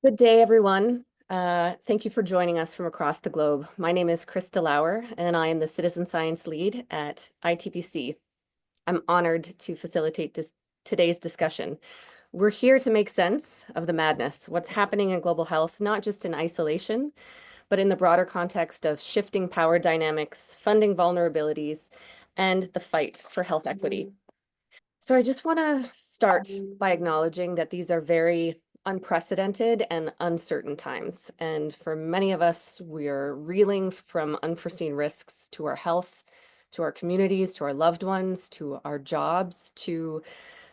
Good day, everyone. Thank you for joining us from across the globe. My name is Krista Lauer, and I am the Citizen Science Lead at ITPC. I'm honored to facilitate today's discussion. We're here to make sense of the madness, what's happening in global health, not just in isolation, but in the broader context of shifting power dynamics, funding vulnerabilities, and the fight for health equity. So I just want to start by acknowledging that these are very unprecedented and uncertain times. And for many of us, we are reeling from unforeseen risks to our health, to our communities, to our loved ones, to our jobs, to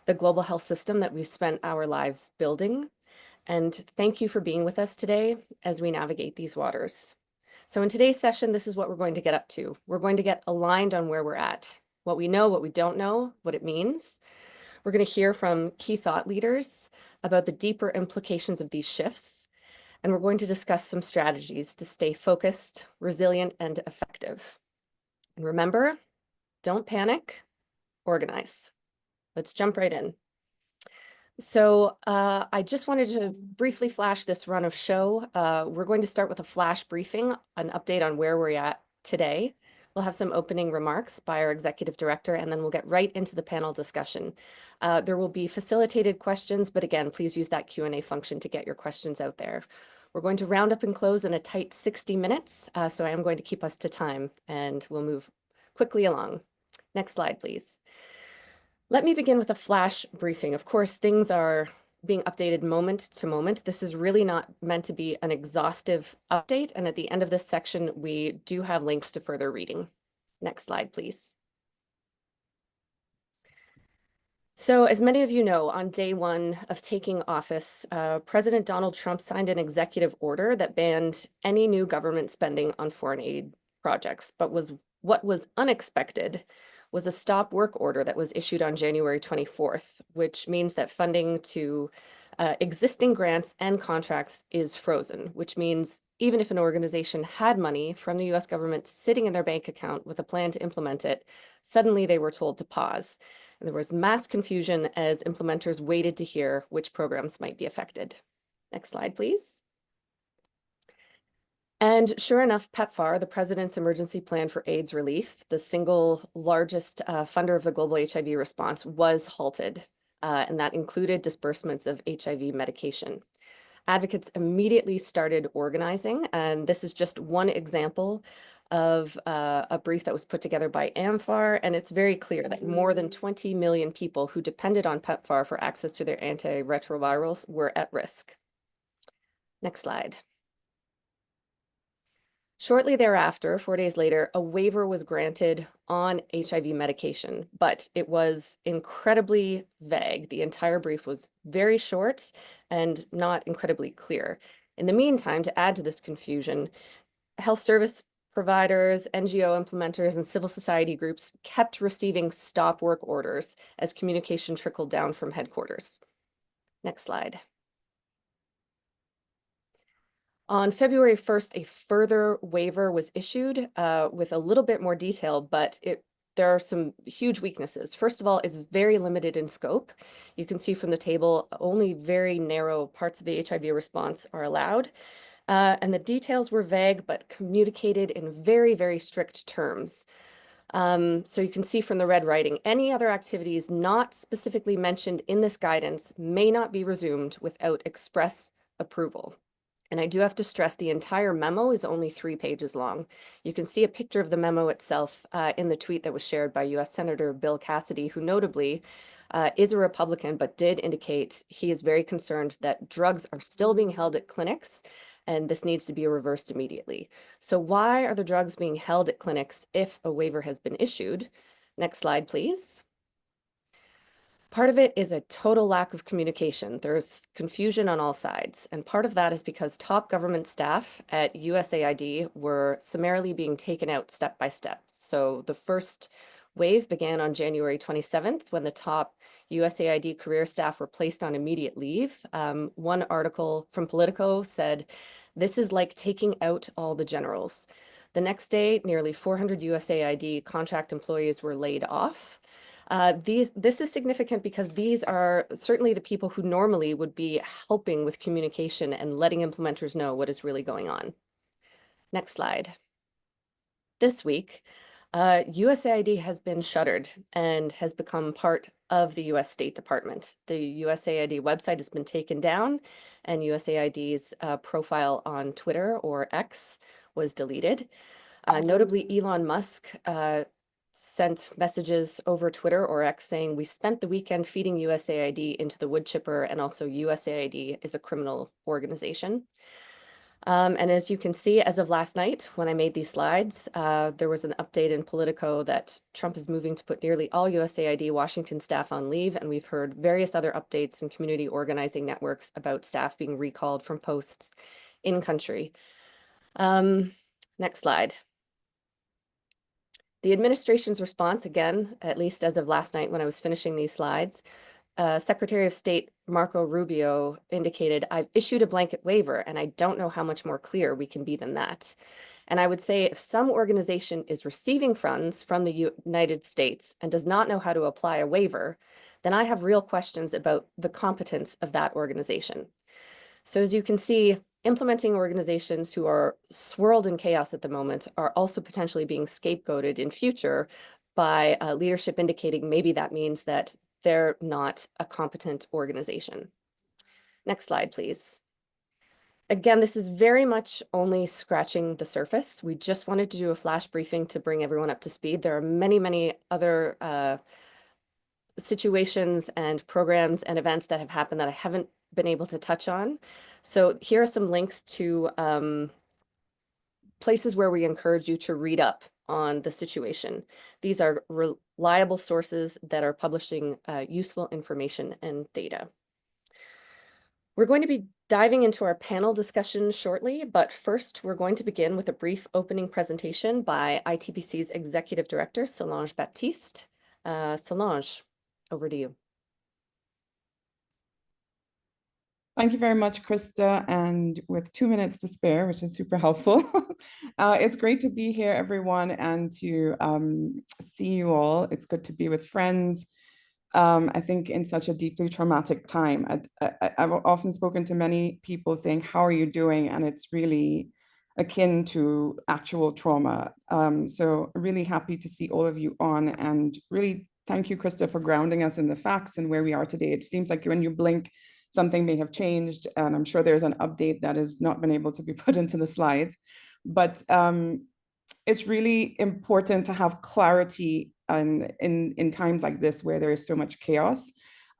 the global health system that we've spent our lives building. And thank you for being with us today as we navigate these waters. So in today's session, this is what we're going to get up to. We're going to get aligned on where we're at, what we know, what we don't know, what it means. We're going to hear from key thought leaders about the deeper implications of these shifts, and we're going to discuss some strategies to stay focused, resilient, and effective. And remember, don't panic, organize. Let's jump right in. So I just wanted to briefly flash this run of show. We're going to start with a flash briefing, an update on where we're at today. We'll have some opening remarks by our executive director, and then we'll get right into the panel discussion. There will be facilitated questions, but again, please use that Q&A function to get your questions out there. We're going to round up and close in a tight 60 minutes, so I am going to keep us to time, and we'll move quickly along. Next slide, please. Let me begin with a flash briefing. Of course, things are being updated moment to moment. This is really not meant to be an exhaustive update. And at the end of this section, we do have links to further reading. Next slide, please. So as many of you know, on day one of taking office, President Donald Trump signed an executive order that banned any new government spending on foreign aid projects. But what was unexpected was a stop work order that was issued on January 24th, which means that funding to existing grants and contracts is frozen, which means even if an organization had money from the US government sitting in their bank account with a plan to implement it, suddenly they were told to pause. And there was mass confusion as implementers waited to hear which programs might be affected. Next slide, please. And sure enough, PEPFAR, the President's Emergency Plan for AIDS Relief, the single largest funder of the global HIV response, was halted, and that included disbursements of HIV medication. Advocates immediately started organizing, and this is just one example of a brief that was put together by AMFAR, and it's very clear that more than 20 million people who depended on PEPFAR for access to their antiretrovirals were at risk. Next slide. Shortly thereafter, 4 days later, a waiver was granted on HIV medication, but it was incredibly vague. The entire brief was very short and not incredibly clear. In the meantime, to add to this confusion, health service providers, NGO implementers, and civil society groups kept receiving stop work orders as communication trickled down from headquarters. Next slide. On February 1st, a further waiver was issued with a little bit more detail, but there are some huge weaknesses. First of all, it's very limited in scope. You can see from the table, only very narrow parts of the HIV response are allowed. And the details were vague, but communicated in very, very strict terms. So you can see from the red writing, any other activities not specifically mentioned in this guidance may not be resumed without express approval. And I do have to stress the entire memo is only 3 pages long. You can see a picture of the memo itself in the tweet that was shared by US Senator Bill Cassidy, who notably is a Republican, but did indicate he is very concerned that drugs are still being held at clinics, and this needs to be reversed immediately. So why are the drugs being held at clinics if a waiver has been issued? Next slide, please. Part of it is a total lack of communication. There's confusion on all sides. And part of that is because top government staff at USAID were summarily being taken out step by step. So the first wave began on January 27th when the top USAID career staff were placed on immediate leave. One article from Politico said, "This is like taking out all the generals." The next day, nearly 400 USAID contract employees were laid off. This is significant because these are certainly the people who normally would be helping with communication and letting implementers know what is really going on. Next slide. This week, USAID has been shuttered and has become part of the US State Department. The USAID website has been taken down, and USAID's profile on Twitter, or X, was deleted. Notably, Elon Musk sent messages over Twitter or X saying, "We spent the weekend feeding USAID into the wood chipper, and also USAID is a criminal organization." And as you can see, as of last night, when I made these slides, there was an update in Politico that Trump is moving to put nearly all USAID Washington staff on leave, and we've heard various other updates in community organizing networks about staff being recalled from posts in country. Next slide. The administration's response, again, at least as of last night when I was finishing these slides, Secretary of State Marco Rubio indicated, "I've issued a blanket waiver, and I don't know how much more clear we can be than that." And I would say if some organization is receiving funds from the United States and does not know how to apply a waiver, then I have real questions about the competence of that organization. So as you can see, implementing organizations who are swirled in chaos at the moment are also potentially being scapegoated in future by leadership indicating maybe that means that they're not a competent organization. Next slide, please. Again, this is very much only scratching the surface. We just wanted to do a flash briefing to bring everyone up to speed. There are many, many other situations and programs and events that have happened that I haven't been able to touch on. So here are some links to places where we encourage you to read up on the situation. These are reliable sources that are publishing useful information and data. We're going to be diving into our panel discussion shortly, but first we're going to begin with a brief opening presentation by ITPC's Executive Director, Solange Baptiste. Solange, over to you. Thank you very much, Krista. And with 2 minutes to spare, which is super helpful, it's great to be here, everyone, and to see you all. It's good to be with friends. I think in such a deeply traumatic time. I've often spoken to many people saying, "How are you doing?" And it's really akin to actual trauma. So really happy to see all of you on, and really thank you, Krista, for grounding us in the facts and where we are today. It seems like when you blink, something may have changed, and I'm sure there's an update that has not been able to be put into the slides. But it's really important to have clarity in times like this where there is so much chaos.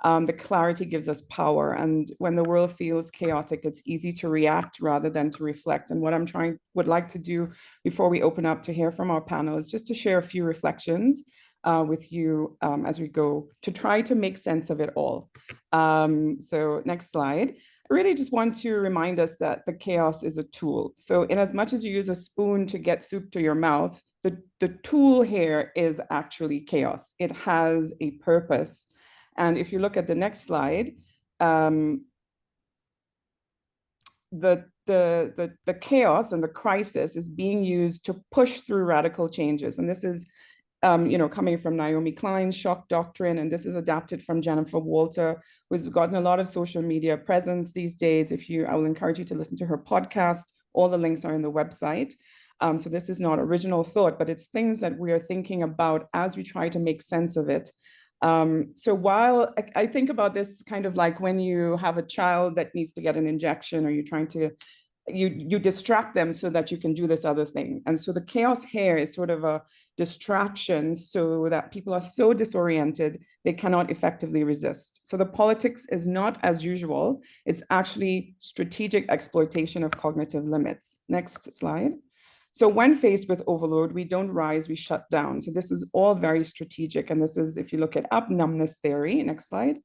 The clarity gives us power, and when the world feels chaotic, it's easy to react rather than to reflect. And what would like to do before we open up to hear from our panel is just to share a few reflections with you as we go to try to make sense of it all. So next slide. I really just want to remind us that the chaos is a tool. So in as much as you use a spoon to get soup to your mouth, the tool here is actually chaos. It has a purpose. And if you look at the next slide, the chaos and the crisis is being used to push through radical changes. And this is coming from Naomi Klein's shock doctrine, and this is adapted from Jennifer Walter, who's gotten a lot of social media presence these days. I will encourage you to listen to her podcast. All the links are in the website. So this is not original thought, but it's things that we are thinking about as we try to make sense of it. So while I think about this kind of like when you have a child that needs to get an injection, or you're trying to you distract them so that you can do this other thing. And so the chaos here is sort of a distraction so that people are so disoriented, they cannot effectively resist. So the politics is not as usual. It's actually strategic exploitation of cognitive limits. Next slide. So when faced with overload, we don't rise, we shut down. So this is all very strategic. And this is, if you look at numbness theory, next slide.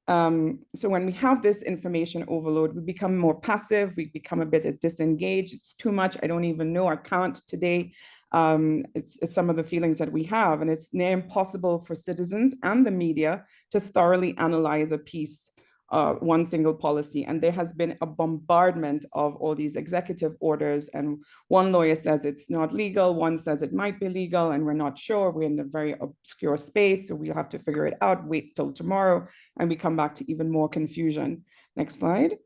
So when we have this information overload, we become more passive, we become a bit disengaged. It's too much, I don't even know, I can't today. It's some of the feelings that we have, and it's near impossible for citizens and the media to thoroughly analyze a piece one single policy. And there has been a bombardment of all these executive orders. And one lawyer says it's not legal, one says it might be legal, and we're not sure. We're in a very obscure space, so we'll have to figure it out, wait till tomorrow, and we come back to even more confusion. Next slide.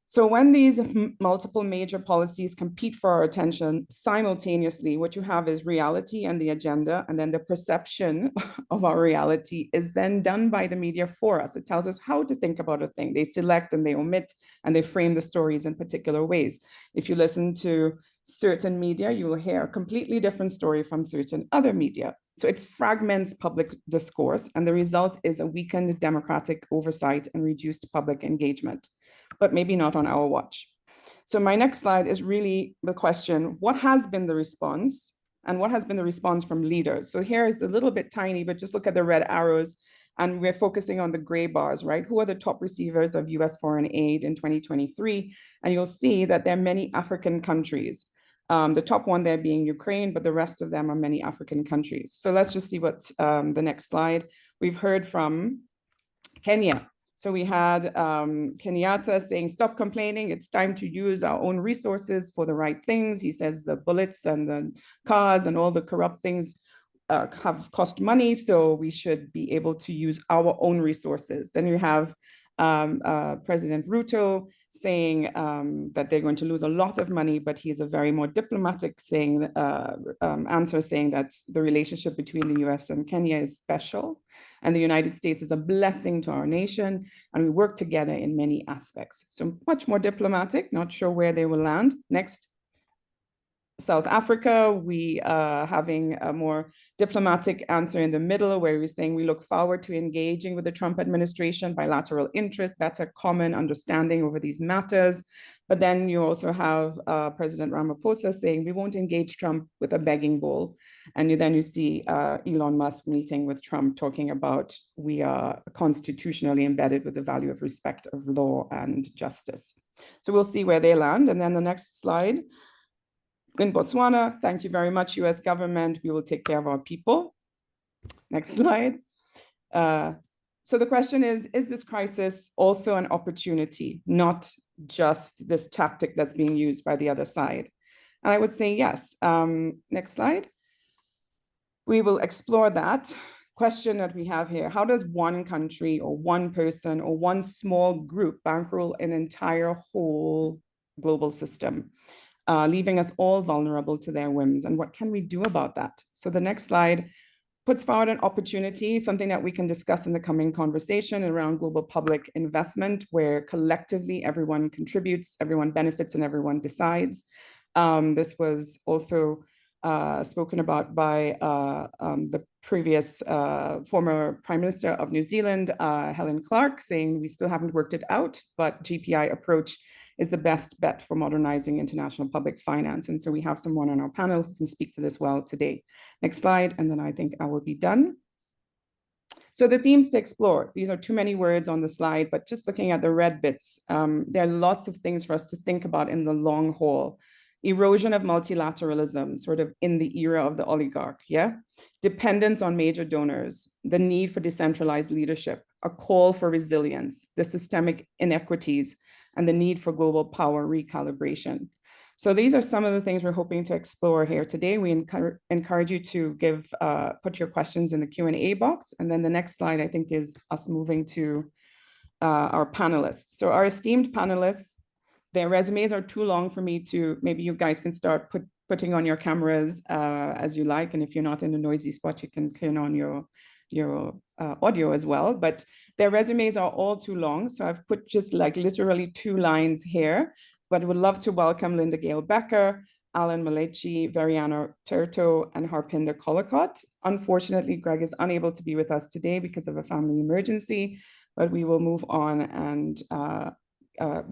So when these multiple major policies compete for our attention simultaneously, what you have is reality and the agenda, and then the perception of our reality is then done by the media for us. It tells us how to think about a thing. They select and they omit and they frame the stories in particular ways. If you listen to certain media, you will hear a completely different story from certain other media. So it fragments public discourse, and the result is a weakened democratic oversight and reduced public engagement, but maybe not on our watch. So my next slide is really the question, what has been the response, and what has been the response from leaders? So here is a little bit tiny, but just look at the red arrows, and we're focusing on the gray bars, right? Who are the top receivers of US foreign aid in 2023? And you'll see that there are many African countries. The top one there being Ukraine, but the rest of them are many African countries. So let's just see what the next slide. We've heard from Kenya. So we had Kenyatta saying, stop complaining, it's time to use our own resources for the right things. He says the bullets and the cars and all the corrupt things have cost money, so we should be able to use our own resources. Then you have President Ruto saying that they're going to lose a lot of money, but he's a very more diplomatic answer saying that the relationship between the US and Kenya is special, and the United States is a blessing to our nation, and we work together in many aspects. So much more diplomatic, not sure where they will land. Next. South Africa, we having a more diplomatic answer in the middle, where we're saying we look forward to engaging with the Trump administration, bilateral interest, better common understanding over these matters. But then you also have President Ramaphosa saying we won't engage Trump with a begging bowl. And then you see Elon Musk meeting with Trump talking about we are constitutionally embedded with the value of respect of law and justice. So we'll see where they land. And then the next slide. In Botswana, thank you very much, US government. We will take care of our people. Next slide. So the question is this crisis also an opportunity, not just this tactic that's being used by the other side? And I would say yes. Next slide. We will explore that question that we have here. How does one country or one person or one small group bankroll an entire whole global system? Leaving us all vulnerable to their whims. And what can we do about that? So the next slide puts forward an opportunity, something that we can discuss in the coming conversation around global public investment, where collectively everyone contributes, everyone benefits, and everyone decides. This was also spoken about by the previous former Prime Minister of New Zealand, Helen Clark, saying we still haven't worked it out, but GPI approach is the best bet for modernizing international public finance. And so we have someone on our panel who can speak to this well today. Next slide, and then I think I will be done. So the themes to explore, these are too many words on the slide, but just looking at the red bits, there are lots of things for us to think about in the long haul. Erosion of multilateralism, sort of in the era of the oligarch, yeah? Dependence on major donors, the need for decentralized leadership, a call for resilience, the systemic inequities, and the need for global power recalibration. So these are some of the things we're hoping to explore here today. We encourage you to put your questions in the Q&A box. And then the next slide, I think, is us moving to our panelists. So our esteemed panelists, their resumes are too long for me to, maybe you guys can start putting on your cameras as you like. And if you're not in a noisy spot, you can turn on your audio as well, but their resumes are all too long. So I've put just like literally 2 lines here, but I would love to welcome Linda-Geйл Bekker, Alan Maleče, Verьяно Tерту, and Harpinder Kolakot. Unfortunately, Greg is unable to be with us today because of a family emergency, but we will move on, and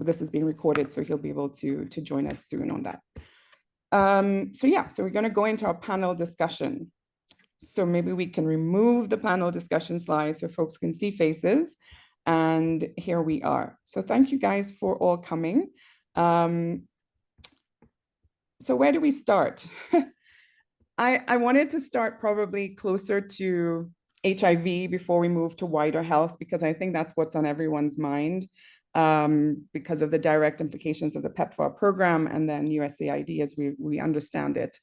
this is being recorded, so he'll be able to join us soon on that. So we're going to go into our panel discussion. So maybe we can remove the panel discussion slide so folks can see faces. And here we are. So thank you guys for all coming. So where do we start? I wanted to start probably closer to HIV before we move to wider health, because I think that's what's on everyone's mind, because of the direct implications of the PEPFAR program and then USAID as we understand it.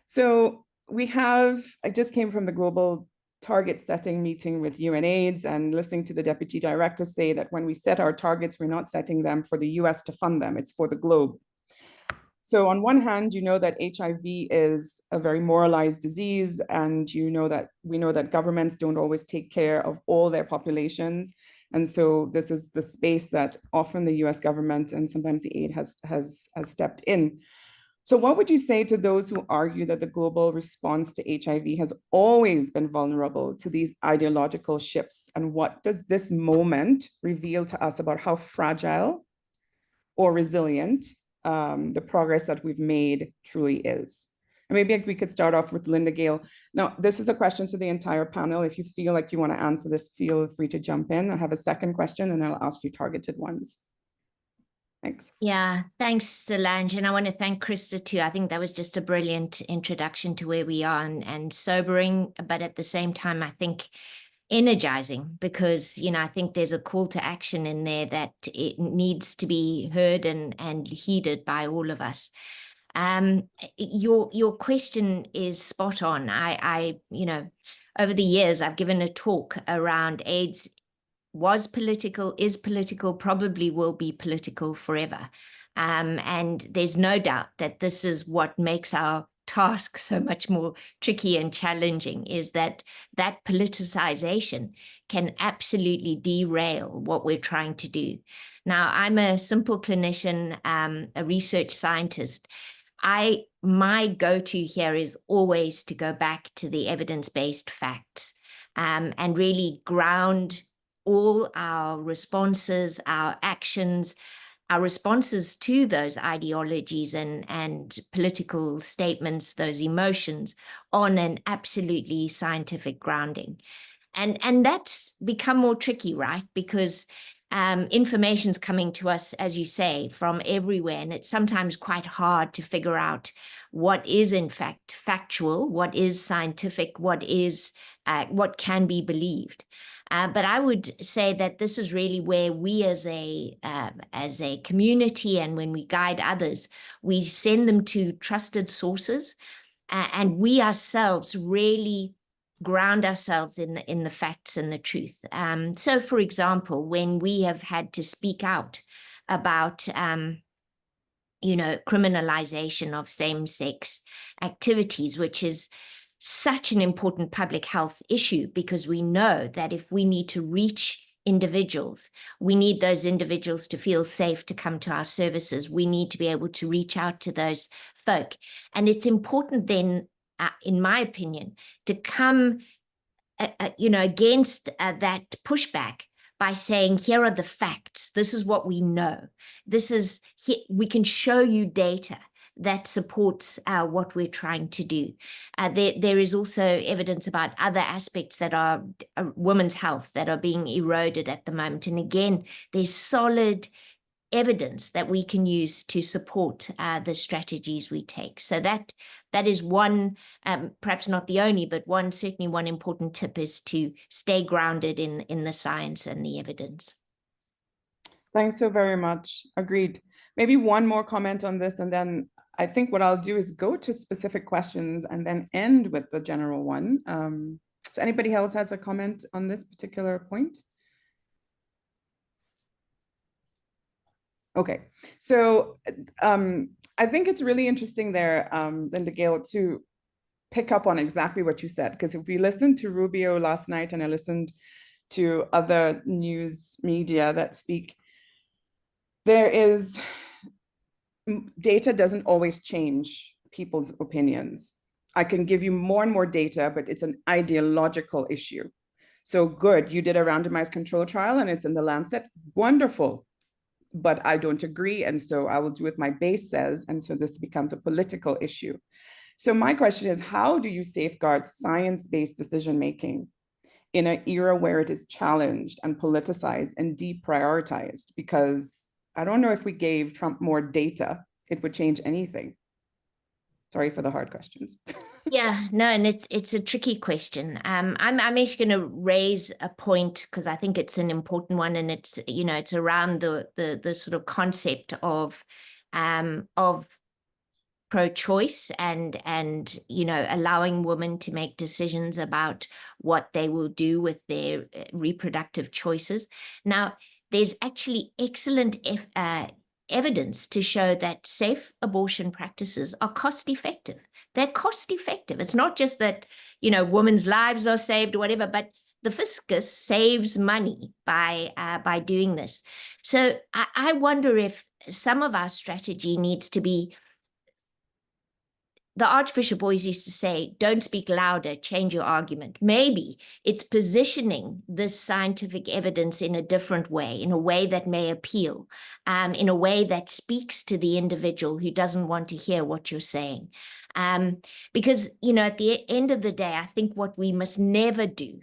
So I just came from the global target setting meeting with UNAIDS and listening to the deputy director say that when we set our targets, we're not setting them for the US to fund them, it's for the globe. So on one hand, you know that HIV is a very moralized disease, and we know that governments don't always take care of all their populations. And so this is the space that often the US government and sometimes the aid has stepped in. So what would you say to those who argue that the global response to HIV has always been vulnerable to these ideological shifts? And what does this moment reveal to us about how fragile or resilient the progress that we've made truly is? And maybe we could start off with Lynda-Geйл. Now, this is a question to the entire panel. If you feel like you want to answer this, feel free to jump in. I have a second question and I'll ask you targeted ones. Thanks. Yeah, thanks, Solange. And I want to thank Krista too. I think that was just a brilliant introduction to where we are and sobering, but at the same time, I think energizing, because, I think there's a call to action in there that it needs to be heard and heeded by all of us. Your question is spot on. I over the years, I've given a talk around AIDS was political, is political, probably will be political forever. And there's no doubt that this is what makes our task so much more tricky and challenging, is that politicization can absolutely derail what we're trying to do. Now, I'm a simple clinician, a research scientist. My go-to here is always to go back to the evidence-based facts and really ground all our responses, our actions, our responses to those ideologies and political statements, those emotions, on an absolutely scientific grounding. And that's become more tricky, right? Because information's coming to us, as you say, from everywhere, and it's sometimes quite hard to figure out what is in fact factual, what is scientific, what can be believed. But I would say that this is really where we as a community, and when we guide others, we send them to trusted sources, and we ourselves really ground ourselves in the facts and the truth. So, for example, when we have had to speak out about criminalization of same-sex activities, which is such an important public health issue, because we know that if we need to reach individuals, we need those individuals to feel safe to come to our services. We need to be able to reach out to those folk. And it's important then, in my opinion, to come against that pushback by saying, here are the facts. This is what we know. We can show you data that supports what we're trying to do. There is also evidence about other aspects that are women's health that are being eroded at the moment. And again, there's solid evidence that we can use to support the strategies we take. So that is one, perhaps not the only, but certainly one important tip is to stay grounded in the science and the evidence. Thanks so very much. Agreed. Maybe one more comment on this, and then I think what I'll do is go to specific questions and then end with the general one. So anybody else has a comment on this particular point? Okay, so I think it's really interesting there, Lynda-Geйл, to pick up on exactly what you said, because if we listened to Rubio last night and I listened to other news media that speak, data doesn't always change people's opinions. I can give you more and more data, but it's an ideological issue. So good, you did a randomized control trial and it's in the Lancet, wonderful. But I don't agree, and so I will do what my base says, and so this becomes a political issue. So my question is, how do you safeguard science-based decision-making in an era where it is challenged and politicized and deprioritized? Because I don't know if we gave Trump more data, it would change anything. Sorry for the hard questions. Yeah, no, and it's a tricky question. I'm actually going to raise a point because I think it's an important one, and it's, you know, it's around the sort of concept of pro-choice and you know, allowing women to make decisions about what they will do with their reproductive choices. Now, there's actually excellent evidence to show that safe abortion practices are cost effective. They're cost effective. It's not just that, you know, women's lives are saved or whatever, but the fiscus saves money by doing this. So I wonder if some of our strategy needs to be, the Archbishop always used to say, don't speak louder, change your argument. Maybe it's positioning this scientific evidence in a different way, in a way that may appeal, in a way that speaks to the individual who doesn't want to hear what you're saying. Because, you know, at the end of the day, I think what we must never do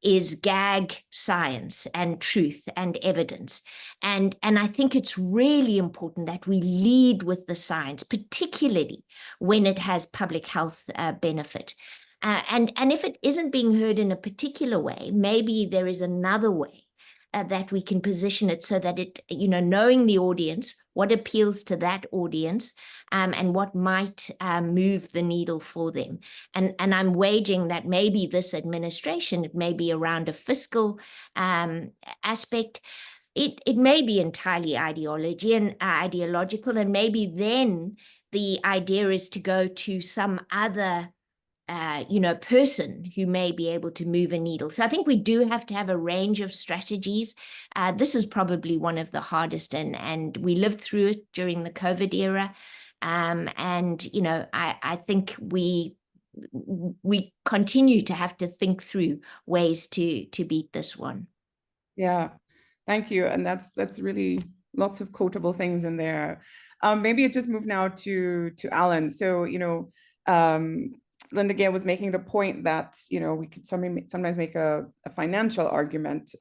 is gag science and truth and evidence. And I think it's really important that we lead with the science, particularly when it has public health benefit. And if it isn't being heard in a particular way, maybe there is another way that we can position it so that it, you know, knowing the audience, what appeals to that audience, and what might move the needle for them. And I'm wagering that maybe this administration, it may be around a fiscal aspect. It may be entirely ideological, and maybe then the idea is to go to some other you know, person who may be able to move a needle. So I think we do have to have a range of strategies. This is probably one of the hardest, and we lived through it during the COVID era. And, you know, I think we continue to have to think through ways to beat this one. Yeah, thank you. And that's really lots of quotable things in there. Maybe it just move now to Alan. So, you know, Lynda-Geйл was making the point that, you know, we could sometimes make a financial argument,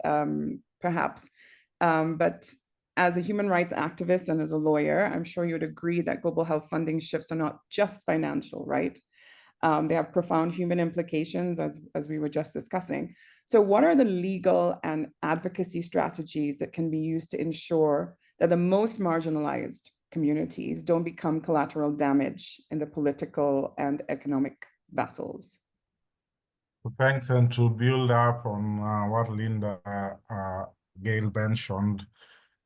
perhaps, but as a human rights activist and as a lawyer, I'm sure you would agree that global health funding shifts are not just financial, right? They have profound human implications, as we were just discussing. So what are the legal and advocacy strategies that can be used to ensure that the most marginalized communities don't become collateral damage in the political and economic battles? Thanks, and to build up on what Lynda-Geйл mentioned,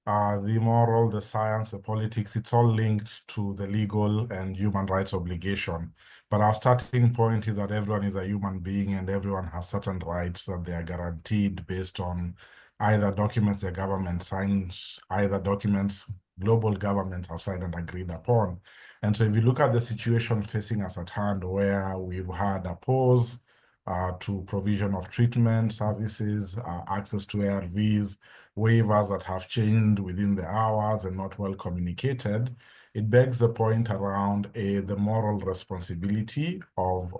the moral, the science, the politics, it's all linked to the legal and human rights obligation. But our starting point is that everyone is a human being and everyone has certain rights that they are guaranteed based on either documents the government signs, either documents global governments have signed and agreed upon. And so if you look at the situation facing us at hand, where we've had a pause to provision of treatment services, access to ARVs, waivers that have changed within the hours and not well communicated, it begs the point around the moral responsibility of,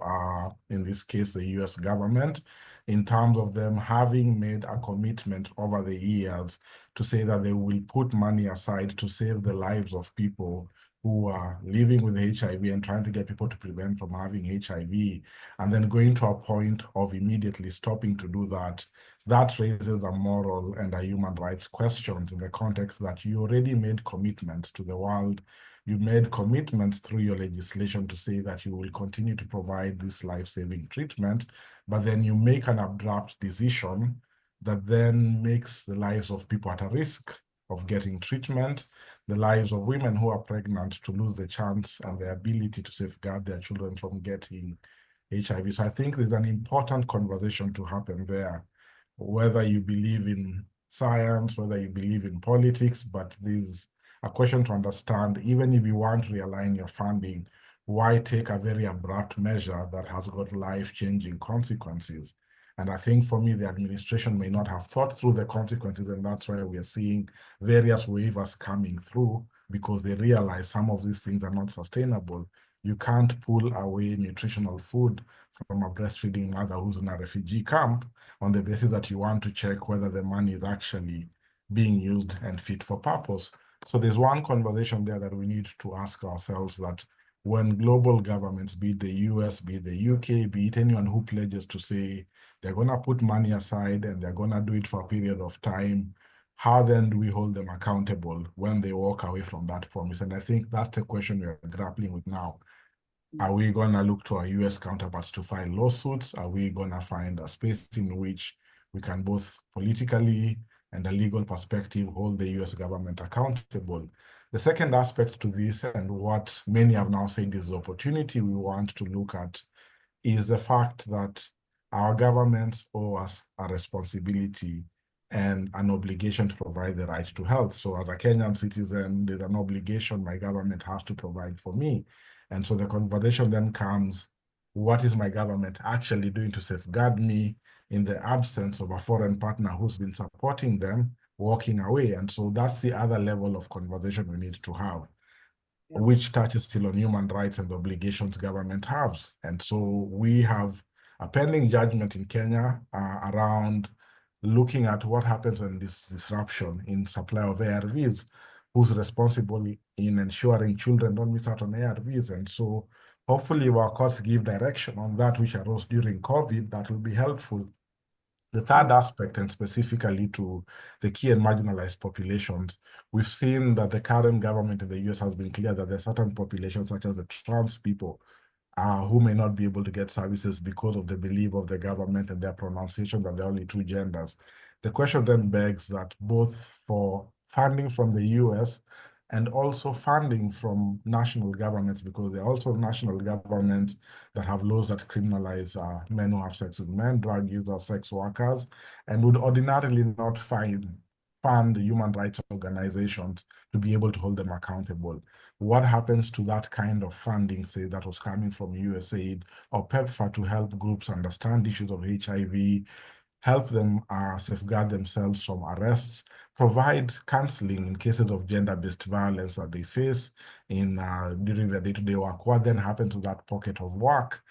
in this case, the US government, in terms of them having made a commitment over the years to say that they will put money aside to save the lives of people who are living with HIV and trying to get people to prevent from having HIV, and then going to a point of immediately stopping to do that, that raises a moral and a human rights questions in the context that you already made commitments to the world. You made commitments through your legislation to say that you will continue to provide this life-saving treatment, but then you make an abrupt decision that then makes the lives of people at a risk of getting treatment, the lives of women who are pregnant to lose the chance and the ability to safeguard their children from getting HIV. So I think there's an important conversation to happen there, whether you believe in science, whether you believe in politics, but there's a question to understand, even if you want to realign your funding, why take a very abrupt measure that has got life-changing consequences? And I think for me, the administration may not have thought through the consequences, and that's why we are seeing various waivers coming through, because they realize some of these things are not sustainable. You can't pull away nutritional food from a breastfeeding mother who's in a refugee camp on the basis that you want to check whether the money is actually being used and fit for purpose. So there's one conversation there that we need to ask ourselves, that when global governments, be it the US, be it the UK, be it anyone who pledges to say they're going to put money aside and they're going to do it for a period of time, how then do we hold them accountable when they walk away from that promise? And I think that's the question we're grappling with now. Are we going to look to our US counterparts to file lawsuits? Are we going to find a space in which we can both politically and a legal perspective hold the US government accountable? The second aspect to this, and what many have now said is the opportunity we want to look at, is the fact that our governments owe us a responsibility and an obligation to provide the right to health. So as a Kenyan citizen, there's an obligation my government has to provide for me. And so the conversation then comes, what is my government actually doing to safeguard me in the absence of a foreign partner who's been supporting them walking away? And so that's the other level of conversation we need to have, which touches still on human rights and obligations government has. And so we have a pending judgment in Kenya around looking at what happens when this disruption in supply of ARVs, who's responsible in ensuring children don't miss out on ARVs. And so hopefully our courts give direction on that which arose during COVID that will be helpful. The third aspect, and specifically to the key and marginalized populations, we've seen that the current government in the US has been clear that there are certain populations, such as the trans people, who may not be able to get services because of the belief of the government and their pronunciation that there are only two genders. The question then begs that both for funding from the US and also funding from national governments, because there are also national governments that have laws that criminalize men who have sex with men, drug users, sex workers, and would ordinarily not fund human rights organizations to be able to hold them accountable. What happens to that kind of funding, say, that was coming from USAID or PEPFAR to help groups understand issues of HIV, help them safeguard themselves from arrests, provide counseling in cases of gender-based violence that they face during their day-to-day work? What then happens to that pocket of work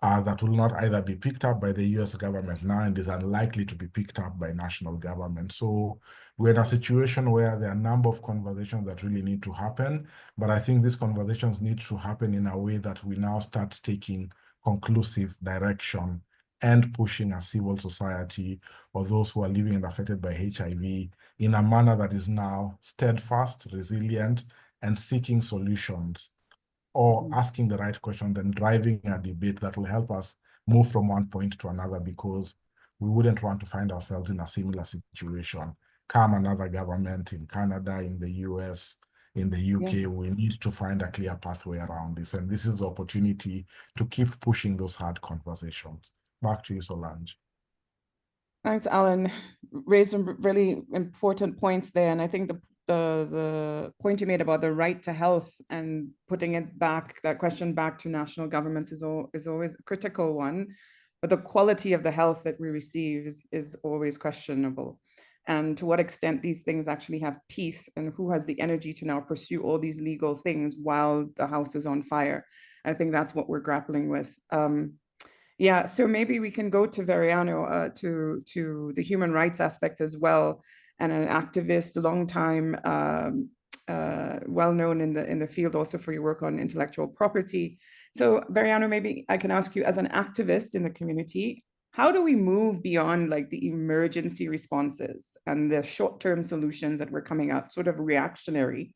that will not either be picked up by the US government now and is unlikely to be picked up by national government? So we're in a situation where there are a number of conversations that really need to happen, but I think these conversations need to happen in a way that we now start taking conclusive direction and pushing a civil society or those who are living and affected by HIV in a manner that is now steadfast, resilient, and seeking solutions, or asking the right question, then driving a debate that will help us move from one point to another, because we wouldn't want to find ourselves in a similar situation. Come another government in Canada, in the US, in the UK, we need to find a clear pathway around this. And this is the opportunity to keep pushing those hard conversations. Back to you, Solange. Thanks, Alan. Raised some really important points there. And I think the point you made about the right to health and putting it back, that question back to national governments is always a critical one. But the quality of the health that we receive is always questionable. And to what extent these things actually have teeth, and who has the energy to now pursue all these legal things while the house is on fire. I think that's what we're grappling with. Yeah, so maybe we can go to Verьяno to the human rights aspect as well, and an activist, a long time, well known in the field also for your work on intellectual property. So Verьяno, maybe I can ask you, as an activist in the community, how do we move beyond like the emergency responses and the short-term solutions that were coming up, sort of reactionary,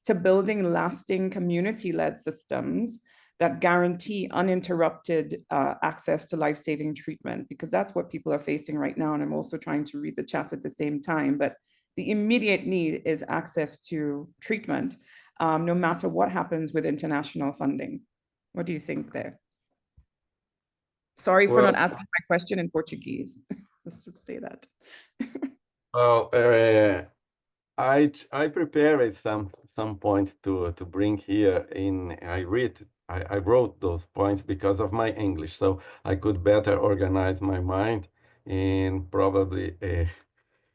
to building lasting community-led systems that guarantee uninterrupted access to life-saving treatment? Because that's what people are facing right now. And I'm also trying to read the chat at the same time, but the immediate need is access to treatment, no matter what happens with international funding. What do you think there? Sorry for not asking my question in Portuguese. Let's just say that. Well, I prepared some points to bring here. I wrote those points because of my English, so I could better organize my mind and probably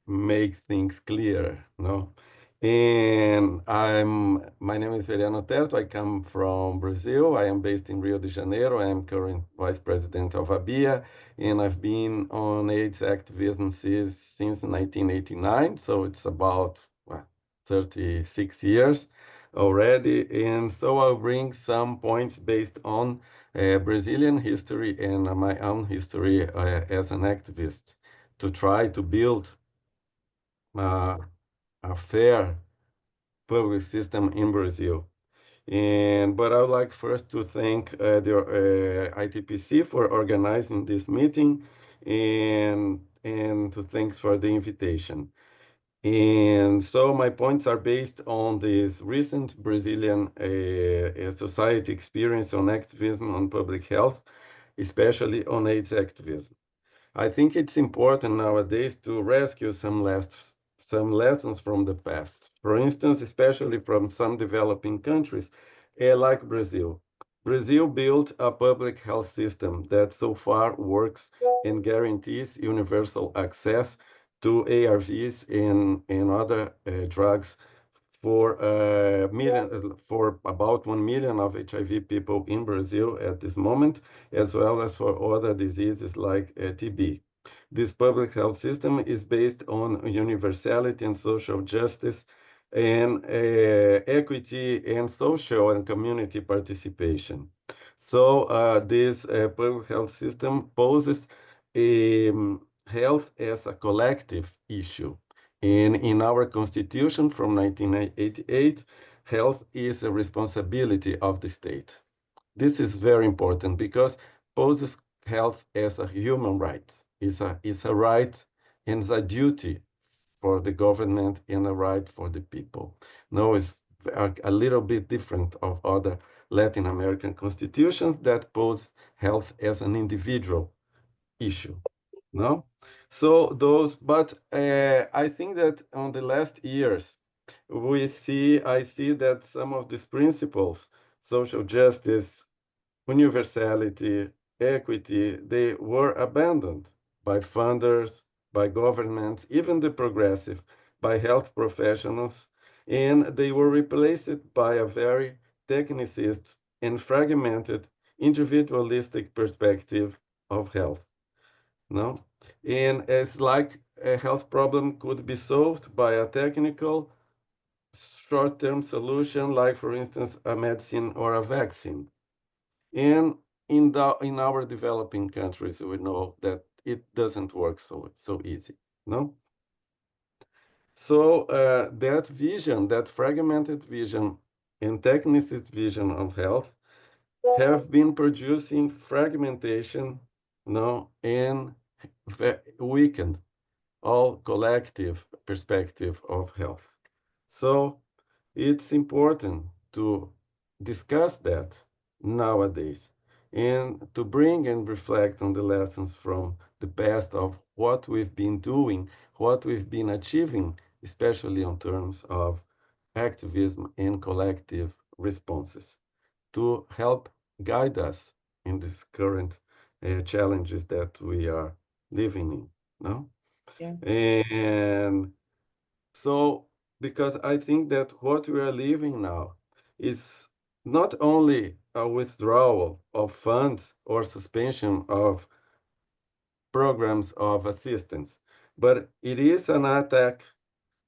make things clearer, no? And my name is Verьяno Tерту. I come from Brazil. I am based in Rio de Janeiro. I am current vice president of ABIA, and I've been on AIDS activism since 1989. So it's about 36 years. already. And so I'll bring some points based on Brazilian history and my own history as an activist to try to build a fair public system in Brazil. But I would like first to thank the ITPC for organizing this meeting and to thanks for the invitation. And so my points are based on this recent Brazilian society experience on activism on public health, especially on AIDS activism. I think it's important nowadays to rescue some lessons from the past. For instance, especially from some developing countries like Brazil. Brazil built a public health system that so far works and guarantees universal access to ARVs and other drugs for about 1 million of HIV people in Brazil at this moment, as well as for other diseases like TB. This public health system is based on universality and social justice and equity and social and community participation. So this public health system poses health as a collective issue. And in our constitution from 1988, health is a responsibility of the state. This is very important because poses health as a human right. It's a right and it's a duty for the government and a right for the people. No, it's a little bit different of other Latin American constitutions that pose health as an individual issue. No? So but I think that on the last years, I see that some of these principles, social justice, universality, equity, they were abandoned by funders, by governments, even the progressive, by health professionals, and they were replaced by a very technicist and fragmented, individualistic perspective of health. No? And it's like a health problem could be solved by a technical short-term solution, like for instance, a medicine or a vaccine. And in our developing countries, we know that it doesn't work so easy, no? So that vision, that fragmented vision and technicist vision of health have been producing fragmentation, no, and weakened all collective perspective of health. So it's important to discuss that nowadays and to bring and reflect on the lessons from the past of what we've been doing, what we've been achieving, especially on terms of activism and collective responses to help guide us in these current challenges that we are living in. No? Yeah. And so, because I think that what we are living now is not only a withdrawal of funds or suspension of programs of assistance, but it is an attack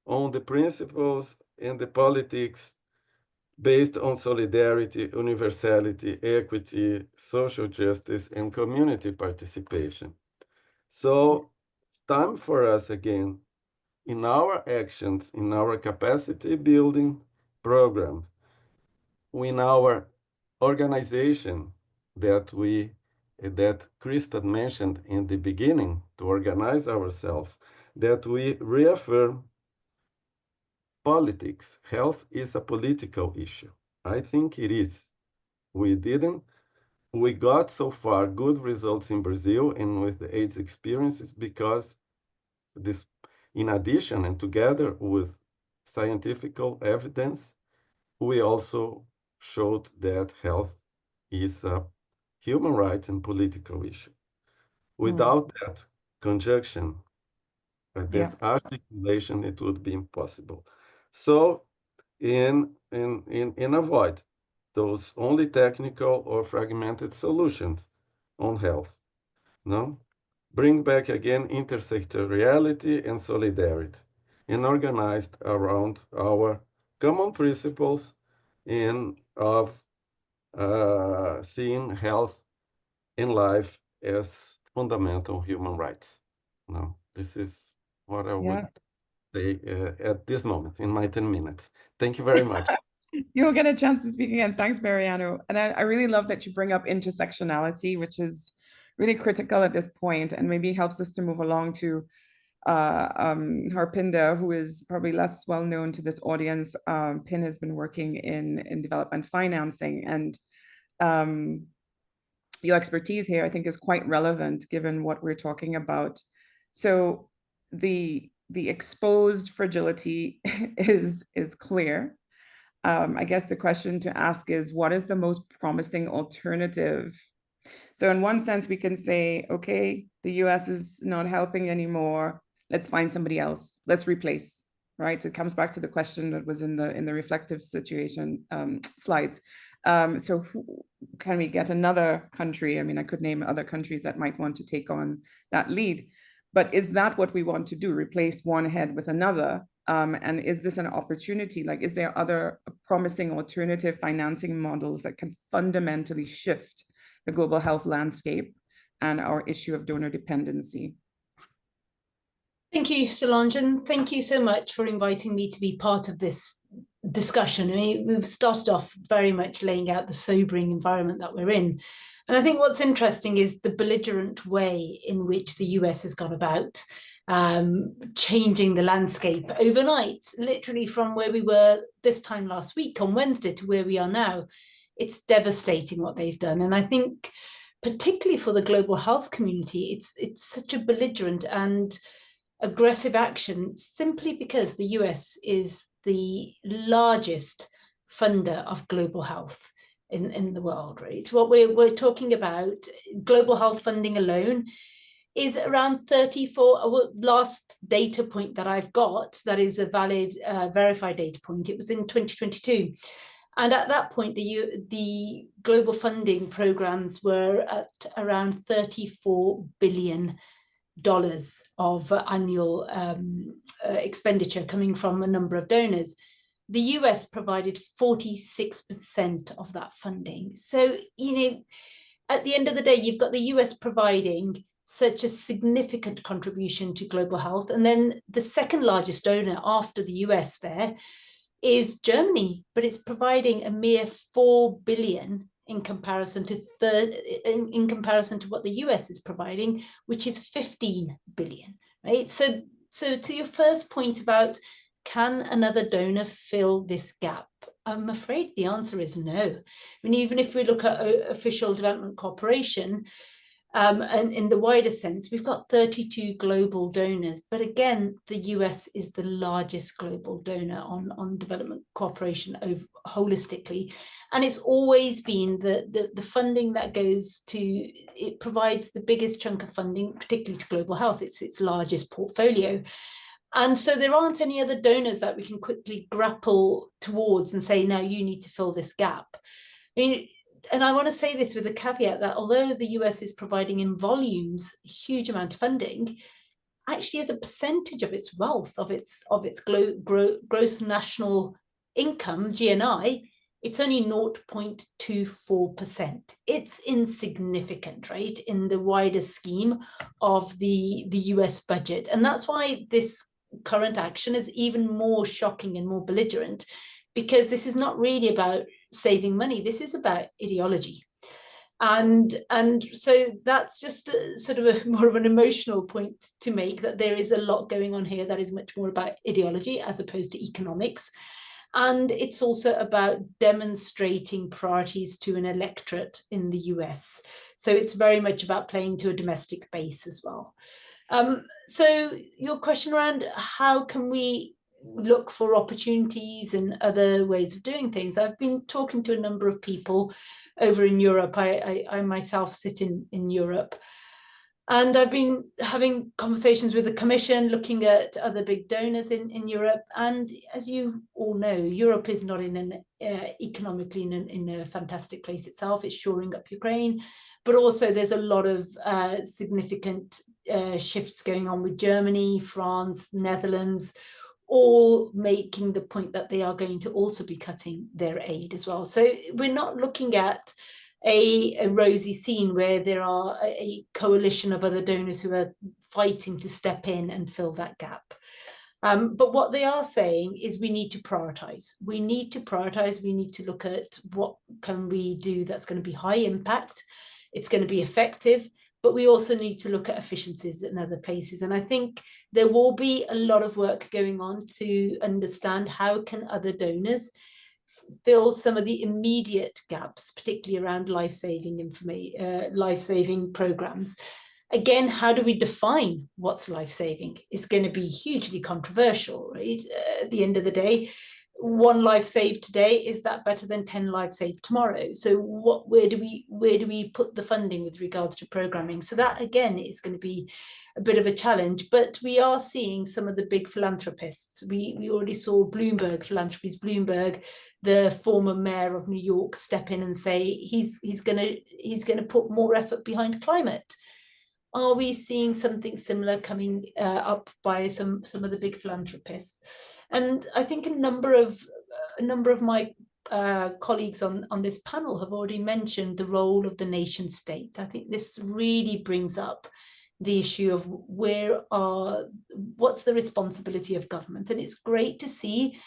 on the principles and the politics based on solidarity, universality, equity, social justice, and community participation. So it's time for us again, in our actions, in our capacity building programs, in our organization that Krista mentioned in the beginning to organize ourselves, that we reaffirm politics. Health is a political issue. I think it is. We got so far good results in Brazil and with the AIDS experiences because this, in addition and together with scientific evidence, we also showed that health is a human rights and political issue. Without that conjunction, this articulation, it would be impossible. So in avoid those only technical or fragmented solutions on health. No? Bring back again intersectoriality and solidarity and organized around our common principles and of seeing health and life as fundamental human rights. No, this is what I would say at this moment in my 10 minutes. Thank you very much. You'll get a chance to speak again. Thanks, Verьяно. And I really love that you bring up intersectionality, which is really critical at this point and maybe helps us to move along to Harpinda, who is probably less well known to this audience. Pin has been working in development financing, and your expertise here, I think, is quite relevant given what we're talking about. So the exposed fragility is clear. I guess the question to ask is, what is the most promising alternative? So in one sense, we can say, okay, the US is not helping anymore. Let's find somebody else. Let's replace, right? So it comes back to the question that was in the reflective situation slides. So can we get another country? I mean, I could name other countries that might want to take on that lead, but is that what we want to do? Replace one head with another? And is this an opportunity? Like, is there other promising alternative financing models that can fundamentally shift the global health landscape and our issue of donor dependency? Thank you, Solange, and thank you so much for inviting me to be part of this discussion. I mean, we've started off very much laying out the sobering environment that we're in. And I think what's interesting is the belligerent way in which the US has gone about changing the landscape overnight, literally from where we were this time last week on Wednesday to where we are now. It's devastating what they've done. And I think particularly for the global health community, it's such a belligerent and aggressive action simply because the US is the largest funder of global health in the world, right? What we're talking about, global health funding alone is around 34, last data point that I've got, that is a valid verified data point, it was in 2022. And at that point, the global funding programs were at around $34 billion of annual expenditure coming from a number of donors. The US provided 46% of that funding. So, you know, at the end of the day, you've got the US providing such a significant contribution to global health. And then the second largest donor after the US there is Germany, but it's providing a mere 4 billion in comparison to what the US is providing, which is 15 billion, right? So to your first point about, can another donor fill this gap? I'm afraid the answer is no. I mean, even if we look at official development cooperation, and in the wider sense, we've got 32 global donors, but again, the US is the largest global donor on development cooperation holistically. And it's always been the funding that goes to, it provides the biggest chunk of funding, particularly to global health. It's its largest portfolio. And so there aren't any other donors that we can quickly grapple towards and say, now you need to fill this gap. I mean, and I want to say this with a caveat that although the US is providing in volumes a huge amount of funding, actually as a percentage of its wealth, of its gross national income, GNI, it's only 0.24%. It's insignificant, right, in the wider scheme of the US budget. And that's why this current action is even more shocking and more belligerent, because this is not really about saving money. This is about ideology. And so that's just sort of more of an emotional point to make, that there is a lot going on here that is much more about ideology as opposed to economics. And it's also about demonstrating priorities to an electorate in the US. So it's very much about playing to a domestic base as well. So your question around how can we look for opportunities and other ways of doing things. I've been talking to a number of people over in Europe. I myself sit in Europe, and I've been having conversations with the Commission, looking at other big donors in Europe. And as you all know, Europe is not in an economically in a fantastic place itself. It's shoring up Ukraine, but also there's a lot of significant shifts going on with Germany, France, Netherlands, all making the point that they are going to also be cutting their aid as well. So we're not looking at a rosy scene where there are a coalition of other donors who are fighting to step in and fill that gap. But what they are saying is we need to prioritize. We need to prioritize. We need to look at what can we do that's going to be high impact. It's going to be effective, but we also need to look at efficiencies in other places. And I think there will be a lot of work going on to understand how can other donors fill some of the immediate gaps, particularly around life-saving programs. Again, how do we define what's life-saving? It's going to be hugely controversial, right? At the end of the day, one life saved today, is that better than 10 lives saved tomorrow? So where do we put the funding with regards to programming? So that again is going to be a bit of a challenge, but we are seeing some of the big philanthropists. We already saw Bloomberg Philanthropies, Bloomberg, the former mayor of New York, step in and say he's going to put more effort behind climate. Are we seeing something similar coming up by some of the big philanthropists? And I think a number of my colleagues on this panel have already mentioned the role of the nation state. I think this really brings up the issue of what's the responsibility of government. And it's great to see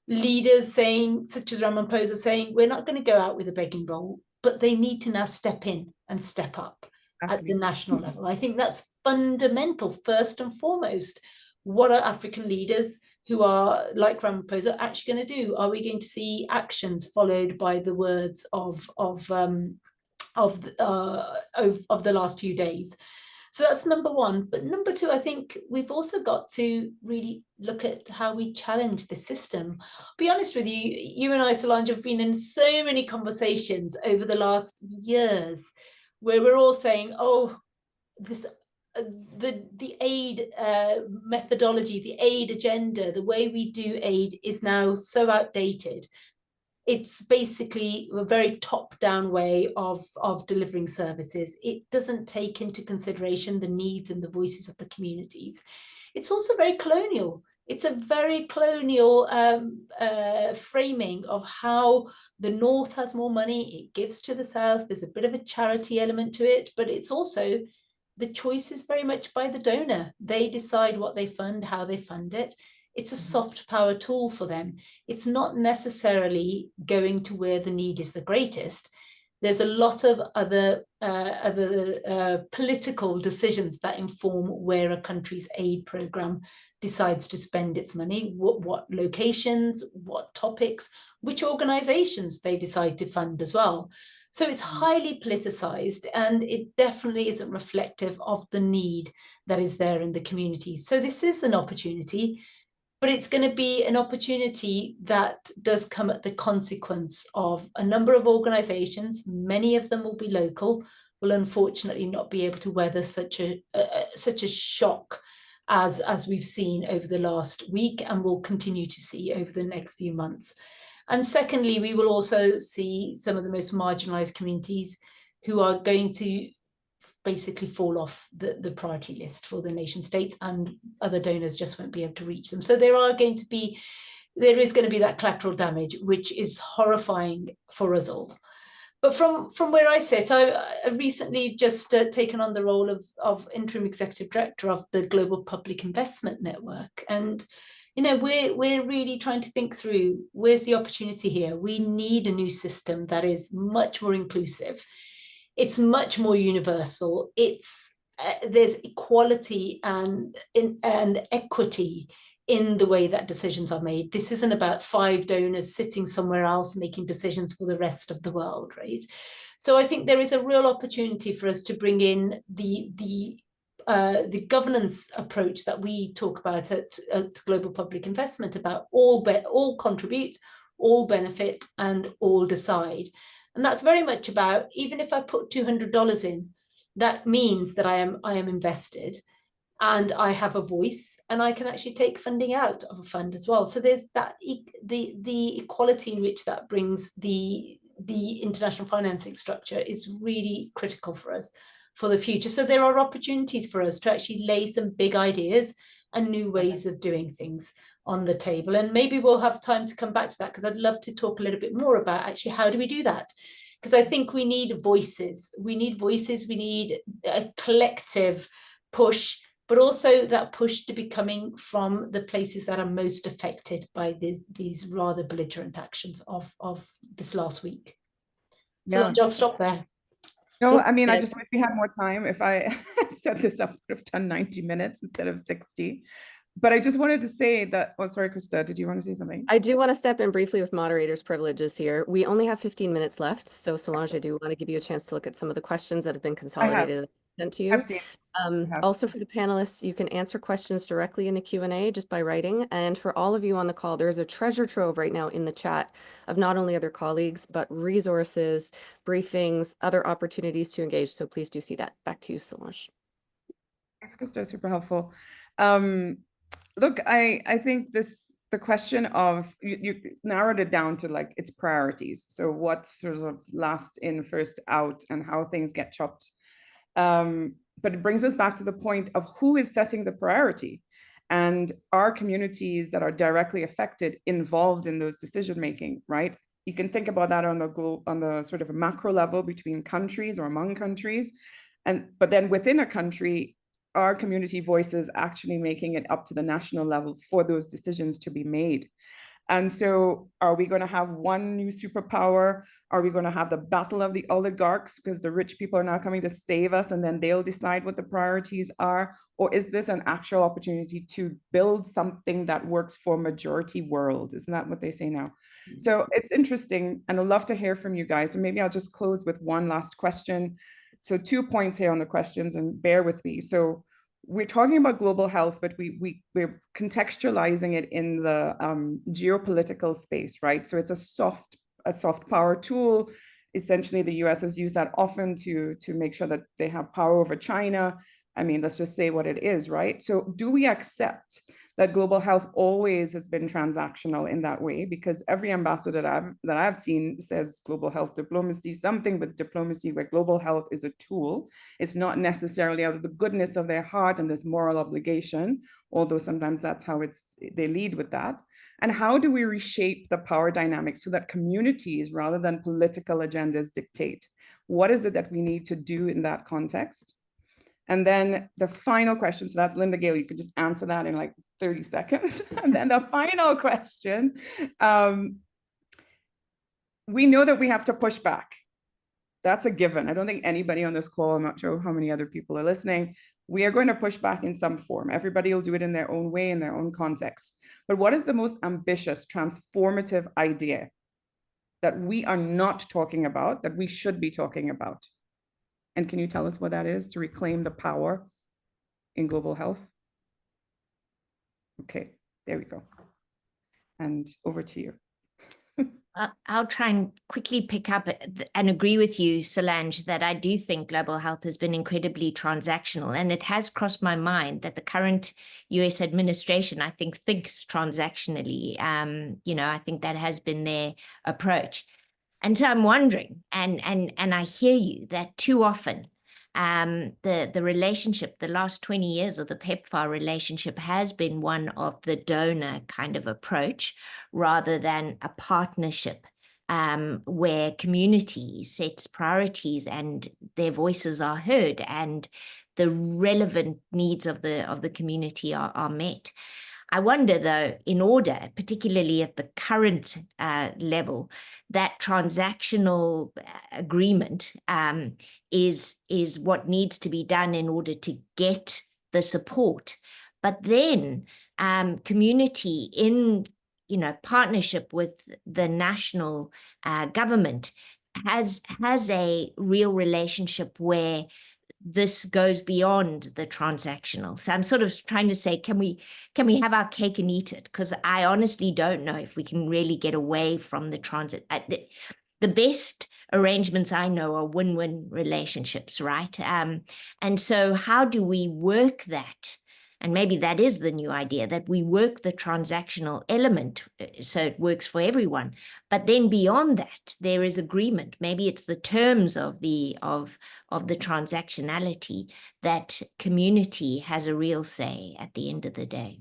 leaders saying, such as Ramaphosa, saying, we're not going to go out with a begging bowl, but they need to now step in and step up at the national level. I think that's fundamental, first and foremost. What are African leaders who are like Ramaphosa actually going to do? Are we going to see actions followed by the words of the last few days? So that's number one. But number two, I think we've also got to really look at how we challenge the system. I'll be honest with you, you and I, Solange, have been in so many conversations over the last years where we're all saying, oh, this the aid methodology, the aid agenda, the way we do aid is now so outdated. It's basically a very top-down way of delivering services. It doesn't take into consideration the needs and the voices of the communities. It's also very colonial. It's a very colonial framing of how the North has more money, it gives to the South. There's a bit of a charity element to it, but it's also, the choice is very much by the donor. They decide what they fund, how they fund it. It's a soft power tool for them. It's not necessarily going to where the need is the greatest. There's a lot of other political decisions that inform where a country's aid program decides to spend its money, what locations, what topics, which organizations they decide to fund as well. So it's highly politicized, and it definitely isn't reflective of the need that is there in the community. So this is an opportunity, but it's going to be an opportunity that does come at the consequence of a number of organizations. Many of them will be local, will unfortunately not be able to weather such a shock as we've seen over the last week and will continue to see over the next few months. And secondly, we will also see some of the most marginalized communities who are going to basically fall off the priority list for the nation states, and other donors just won't be able to reach them. So there is going to be that collateral damage, which is horrifying for us all. But from where I sit, I recently just taken on the role of interim executive director of the Global Public Investment Network. And we're really trying to think through, where's the opportunity here? We need a new system that is much more inclusive. It's much more universal. There's equality and equity in the way that decisions are made. This isn't about 5 donors sitting somewhere else making decisions for the rest of the world, right? So I think there is a real opportunity for us to bring in the governance approach that we talk about at Global Public Investment, about all contribute, all benefit, and all decide. And that's very much about, even if I put $200 in, that means that I am invested and I have a voice, and I can actually take funding out of a fund as well. So there's that the equality in which that brings the international financing structure is really critical for us. for the future. So there are opportunities for us to actually lay some big ideas and new ways of doing things on the table. And maybe we'll have time to come back to that, because I'd love to talk a little bit more about actually how do we do that? Because I think we need voices. We need voices. We need a collective push, but also that push to be coming from the places that are most affected by these rather belligerent actions of this last week. So I'll stop there. No, I mean, I just wish we had more time. If I set this up, I would have done 90 minutes instead of 60. But I just wanted to say that, oh, sorry, Krista, did you want to say something? I do want to step in briefly with moderator's privileges here. We only have 15 minutes left. So Solange, I do want to give you a chance to look at some of the questions that have been consolidated and sent to you. I've seen. Also for the panelists, you can answer questions directly in the Q&A just by writing. And for all of you on the call, there is a treasure trove right now in the chat of not only other colleagues, but resources, briefings, other opportunities to engage. So please do see that. Back to you, Solange. Thanks, Krista, super helpful. Look, I think the question of, you narrowed it down to like its priorities. So what's sort of last in, first out, and how things get chopped. But it brings us back to the point of who is setting the priority, and are communities that are directly affected involved in those decision making, right? You can think about that on the sort of a macro level between countries or among countries, but then within a country, are community voices actually making it up to the national level for those decisions to be made? And so are we going to have one new superpower? Are we going to have the battle of the oligarchs because the rich people are now coming to save us and then they'll decide what the priorities are? Or is this an actual opportunity to build something that works for majority world? Isn't that what they say now? So it's interesting, and I'd love to hear from you guys. So maybe I'll just close with one last question. So 2 points here on the questions, and bear with me. So we're talking about global health, but we're contextualizing it in the geopolitical space, right? So it's a soft power tool. Essentially, the US has used that often to make sure that they have power over China. I mean, let's just say what it is, right? So do we accept that global health always has been transactional in that way? Because every ambassador that I've seen says global health diplomacy, something with diplomacy where global health is a tool. It's not necessarily out of the goodness of their heart and this moral obligation, although sometimes that's how they lead with that. And how do we reshape the power dynamics so that communities rather than political agendas dictate? What is it that we need to do in that context? And then the final question, so that's Linda-Geйл, you could just answer that in like 30 seconds. And then the final question, we know that we have to push back. That's a given. I don't think anybody on this call, I'm not sure how many other people are listening, we are going to push back in some form. Everybody will do it in their own way, in their own context. But what is the most ambitious, transformative idea that we are not talking about, that we should be talking about? And can you tell us what that is to reclaim the power in global health? Okay, there we go. And over to you. I'll try and quickly pick up and agree with you, Solange, that I do think global health has been incredibly transactional. And it has crossed my mind that the current US administration, I think, thinks transactionally. I think that has been their approach. And so I'm wondering, and I hear you, that too often the relationship, the last 20 years of the PEPFAR relationship has been one of the donor kind of approach rather than a partnership where community sets priorities and their voices are heard and the relevant needs of the community are met. I wonder, though, in order, particularly at the current level, that transactional agreement is what needs to be done in order to get the support. But then community in partnership with the national government has a real relationship where this goes beyond the transactional. So I'm sort of trying to say, can we have our cake and eat it? Because I honestly don't know if we can really get away from the transit. The best arrangements I know are win-win relationships, right? And so how do we work that And maybe that is the new idea, that we work the transactional element so it works for everyone. But then beyond that, there is agreement. Maybe it's the terms of the transactionality that community has a real say at the end of the day.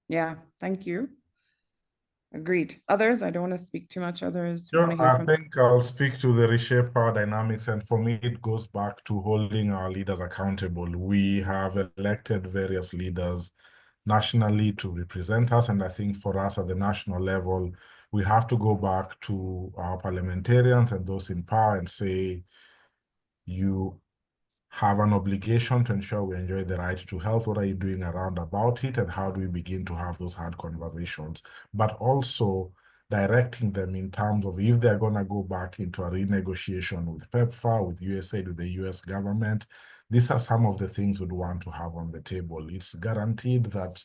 Yeah, thank you. Agreed. Others? I don't want to speak too much. Others Sure, want to hear I from... think I'll speak to the reshape power dynamics, and for me, it goes back to holding our leaders accountable. We have elected various leaders nationally to represent us, and I think for us at the national level, we have to go back to our parliamentarians and those in power and say, you have an obligation to ensure we enjoy the right to health. What are you doing around about it? And how do we begin to have those hard conversations? But also directing them in terms of if they're going to go back into a renegotiation with PEPFAR, with USAID, with the US government, these are some of the things we'd want to have on the table. It's guaranteed that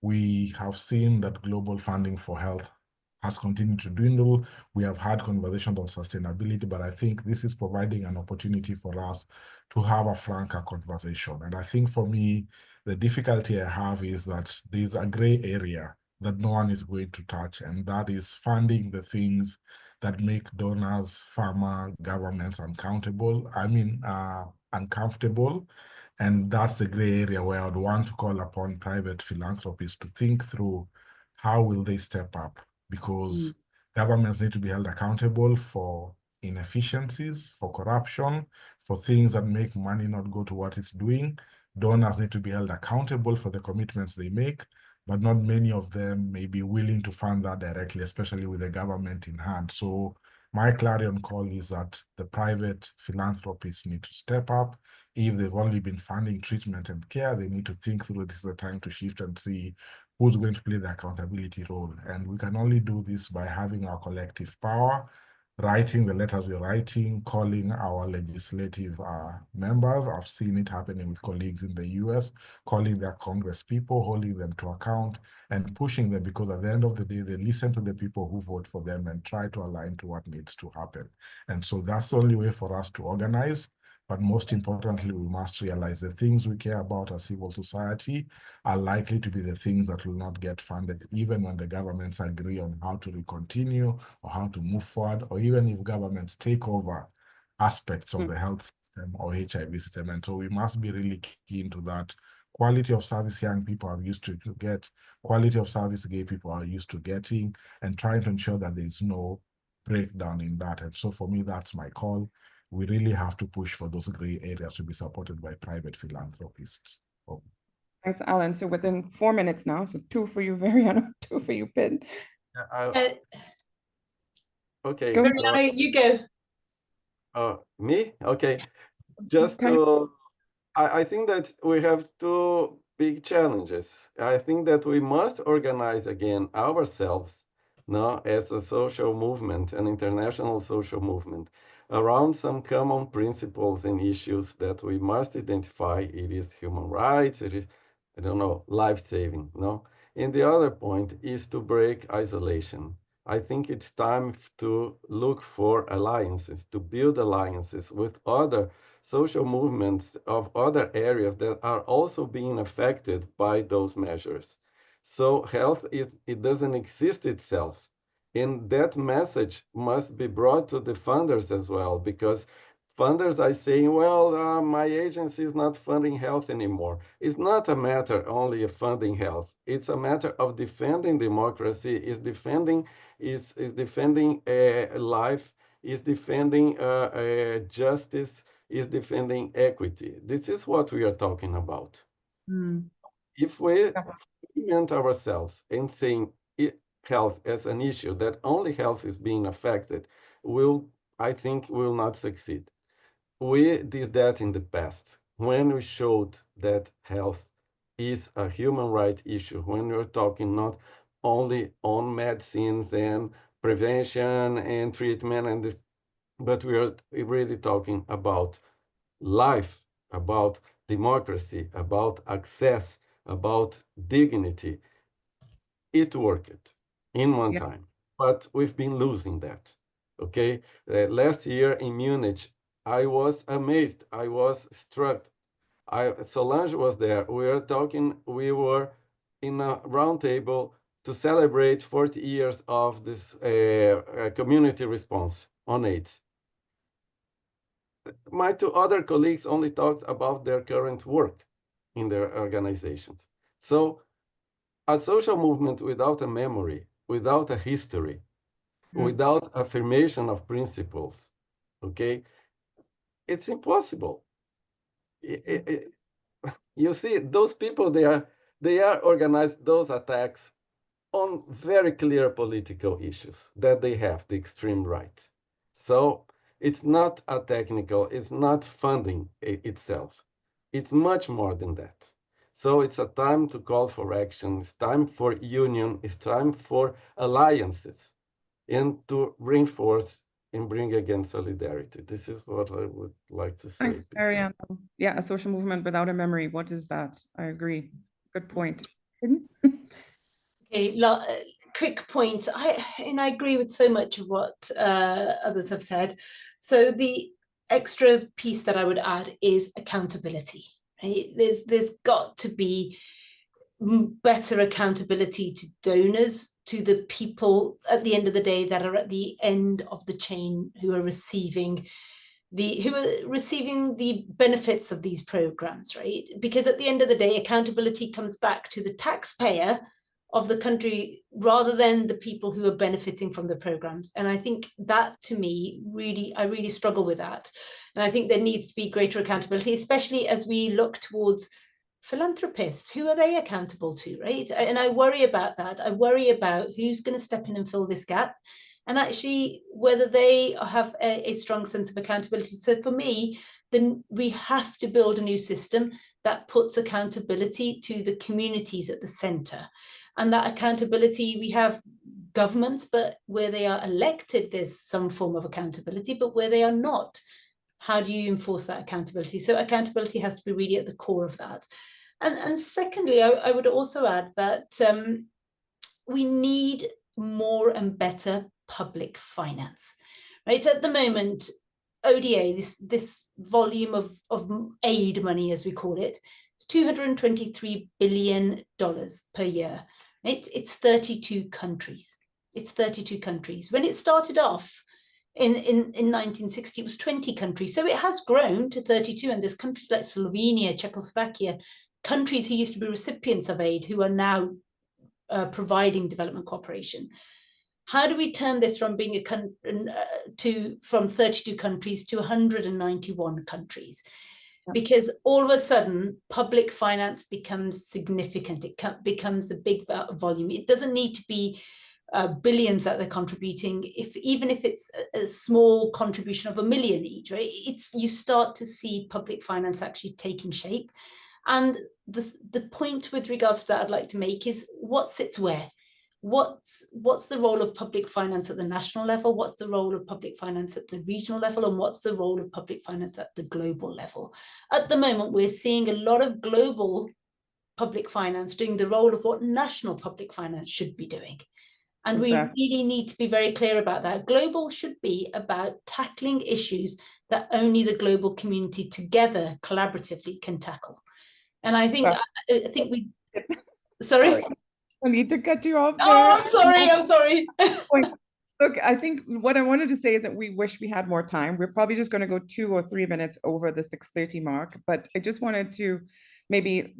we have seen that global funding for health has continued to dwindle. We have had conversations on sustainability, but I think this is providing an opportunity for us to have a franker conversation. And I think for me, the difficulty I have is that there's a gray area that no one is going to touch, and that is funding the things that make donors, pharma, governments uncomfortable. And that's the gray area where I would want to call upon private philanthropists to think through how will they step up, because governments need to be held accountable for inefficiencies, for corruption, for things that make money not go to what it's doing. Donors need to be held accountable for the commitments they make, but not many of them may be willing to fund that directly, especially with the government in hand. So my clarion call is that the private philanthropists need to step up. If they've only been funding treatment and care, they need to think through this is the time to shift and see who's going to play the accountability role. And we can only do this by having our collective power, writing the letters we're writing, calling our legislative members. I've seen it happening with colleagues in the US, calling their Congress people, holding them to account, and pushing them, because at the end of the day, they listen to the people who vote for them and try to align to what needs to happen. And so that's the only way for us to organize. But most importantly, we must realize the things we care about as civil society are likely to be the things that will not get funded, even when the governments agree on how to continue or how to move forward, or even if governments take over aspects of the health system or HIV system. And so we must be really keen to that. Quality of service young people are used to get, quality of service gay people are used to getting, and trying to ensure that there's no breakdown in that. And so for me, that's my call. We really have to push for those gray areas to be supported by private philanthropists. Thanks, Alan. So within 4 minutes now, so 2 for you, Verьяно, 2 for you, Pin. Okay. Go ahead. You go. Me? Okay. Just to, I think that we have 2 big challenges. I think that we must organize again ourselves now as a social movement, an international social movement, around some common principles and issues that we must identify. It is human rights, it is, I don't know, life-saving, no? And the other point is to break isolation. I think it's time to look for alliances, to build alliances with other social movements of other areas that are also being affected by those measures. So health, it doesn't exist itself. And that message must be brought to the funders as well, because funders are saying, well, my agency is not funding health anymore. It's not a matter only of funding health. It's a matter of defending democracy, is defending life, is defending justice, is defending equity. This is what we are talking about. If we orient ourselves and saying health as an issue that only health is being affected, I think will not succeed. We did that in the past when we showed that health is a human right issue, when we're talking not only on medicines and prevention and treatment and this, but we are really talking about life, about democracy, about access, about dignity. It worked in one time, but we've been losing that. Okay, last year in Munich, I was amazed, I was struck Solange was there. We were in a round table to celebrate 40 years of this community response on AIDS. My two other colleagues only talked about their current work in their organizations. So a social movement without a memory, without a history, without affirmation of principles, okay, it's impossible. You see, those people, they are organized those attacks on very clear political issues that they have, the extreme right. So it's not a technical, it's not funding itself. It's much more than that. So it's a time to call for action. It's time for union. It's time for alliances and to reinforce and bring again solidarity. This is what I would like to say. Thanks, Verьяno. Yeah, a social movement without a memory. What is that? I agree. Good point. Okay, quick point. I agree with so much of what others have said. So the extra piece that I would add is accountability. Right? There's got to be better accountability to donors, to the people at the end of the day that are at the end of the chain who are receiving the benefits of these programs, right? Because at the end of the day, accountability comes back to the taxpayer of the country rather than the people who are benefiting from the programs. And I think that, to me, I really struggle with that. And I think there needs to be greater accountability, especially as we look towards philanthropists. Who are they accountable to, right? And I worry about that. I worry about who's going to step in and fill this gap, and actually whether they have a strong sense of accountability. So for me, then we have to build a new system that puts accountability to the communities at the center. And that accountability, we have governments, but where they are elected, there's some form of accountability, but where they are not, how do you enforce that accountability? So accountability has to be really at the core of that. And secondly, I would also add that we need more and better public finance, right? At the moment, ODA, this volume of aid money, as we call it, it's $223 billion per year, right? It's 32 countries. It's 32 countries. When it started off in 1960, it was 20 countries. So it has grown to 32, and there's countries like Slovenia, Czechoslovakia, countries who used to be recipients of aid who are now providing development cooperation. How do we turn this from being from 32 countries to 191 countries? Because all of a sudden, public finance becomes significant. It becomes a big volume. It doesn't need to be billions that they're contributing. Even if it's a small contribution of $1 million each, right? You start to see public finance actually taking shape. And the point with regards to that I'd like to make is what sits where? What's the role of public finance at the national level? What's the role of public finance at the regional level? And what's the role of public finance at the global level? At the moment, we're seeing a lot of global public finance doing the role of what national public finance should be doing. And we really need to be very clear about that. Global should be about tackling issues that only the global community together collaboratively can tackle. And I think we, sorry? I need to cut you off there. Oh, I'm sorry. Look, I think what I wanted to say is that we wish we had more time. We're probably just going to go 2 or 3 minutes over the 6:30 mark, but I just wanted to maybe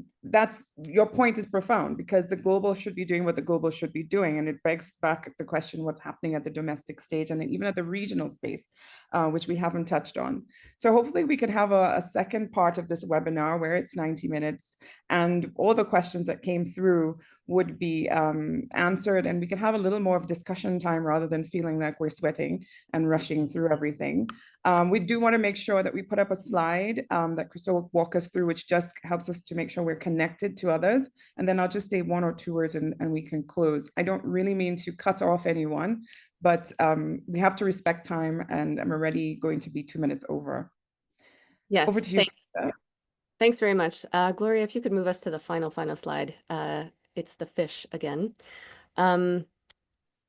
your point is profound, because the global should be doing what the global should be doing. And it begs back the question, what's happening at the domestic stage and even at the regional space, which we haven't touched on. So hopefully we could have a second part of this webinar where it's 90 minutes and all the questions that came through would be answered, and we can have a little more of discussion time rather than feeling like we're sweating and rushing through everything. We do want to make sure that we put up a slide that Crystal will walk us through, which just helps us to make sure we're connected to others. And then I'll just say 1 or 2 words and we can close. I don't really mean to cut off anyone, but we have to respect time, and I'm already going to be 2 minutes over. Yes, over to you. Thanks very much. Gloria, if you could move us to the final slide. It's the fish again.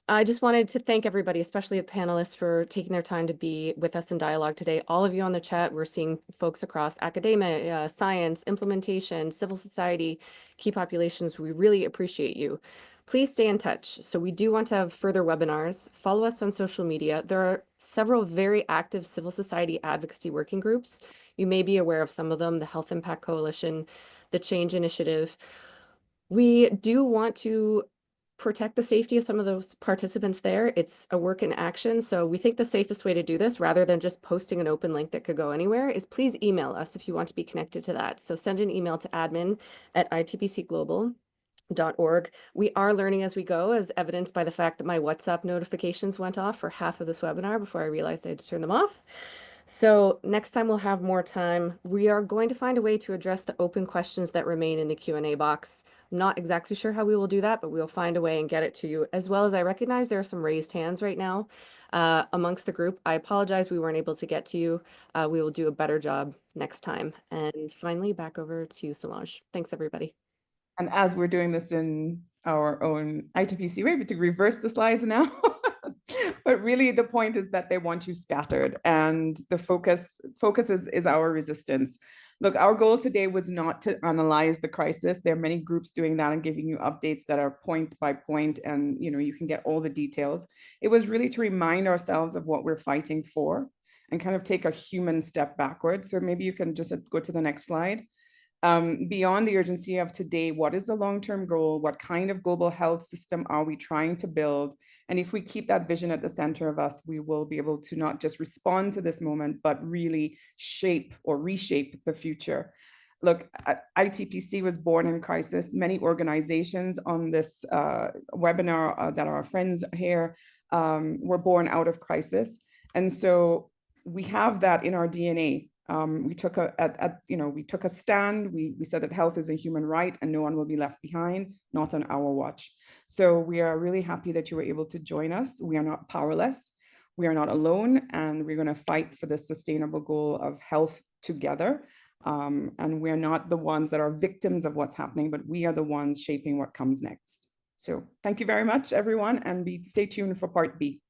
I just wanted to thank everybody, especially the panelists, for taking their time to be with us in dialogue today. All of you on the chat, we're seeing folks across academia, science, implementation, civil society, key populations. We really appreciate you. Please stay in touch. So we do want to have further webinars. Follow us on social media. There are several very active civil society advocacy working groups. You may be aware of some of them, the Health Impact Coalition, the Change Initiative. We do want to protect the safety of some of those participants there. It's a work in action. So we think the safest way to do this, rather than just posting an open link that could go anywhere, is please email us if you want to be connected to that. So send an email to admin@itpcglobal.org. We are learning as we go, as evidenced by the fact that my WhatsApp notifications went off for half of this webinar before I realized I had to turn them off. So next time we'll have more time. We are going to find a way to address the open questions that remain in the Q&A box. I'm not exactly sure how we will do that, but we'll find a way and get it to you. As well as I recognize there are some raised hands right now amongst the group. I apologize we weren't able to get to you. We will do a better job next time. And finally, back over to Solange. Thanks, everybody. And as we're doing this in our own ITPC, we're able to reverse the slides now. But really the point is that they want you scattered, and the focus is our resistance. Look, our goal today was not to analyze the crisis. There are many groups doing that and giving you updates that are point by point, and you can get all the details. It was really to remind ourselves of what we're fighting for and kind of take a human step backwards. So maybe you can just go to the next slide. Beyond the urgency of today, what is the long-term goal? What kind of global health system are we trying to build? And if we keep that vision at the center of us, we will be able to not just respond to this moment, but really shape or reshape the future. Look, ITPC was born in crisis. Many organizations on this webinar that are our friends here were born out of crisis. And so we have that in our DNA. We took a stand. We said that health is a human right and no one will be left behind, not on our watch. So we are really happy that you were able to join us. We are not powerless. We are not alone, and we're going to fight for this sustainable goal of health together. And we're not the ones that are victims of what's happening, but we are the ones shaping what comes next. So thank you very much, everyone, and stay tuned for part B.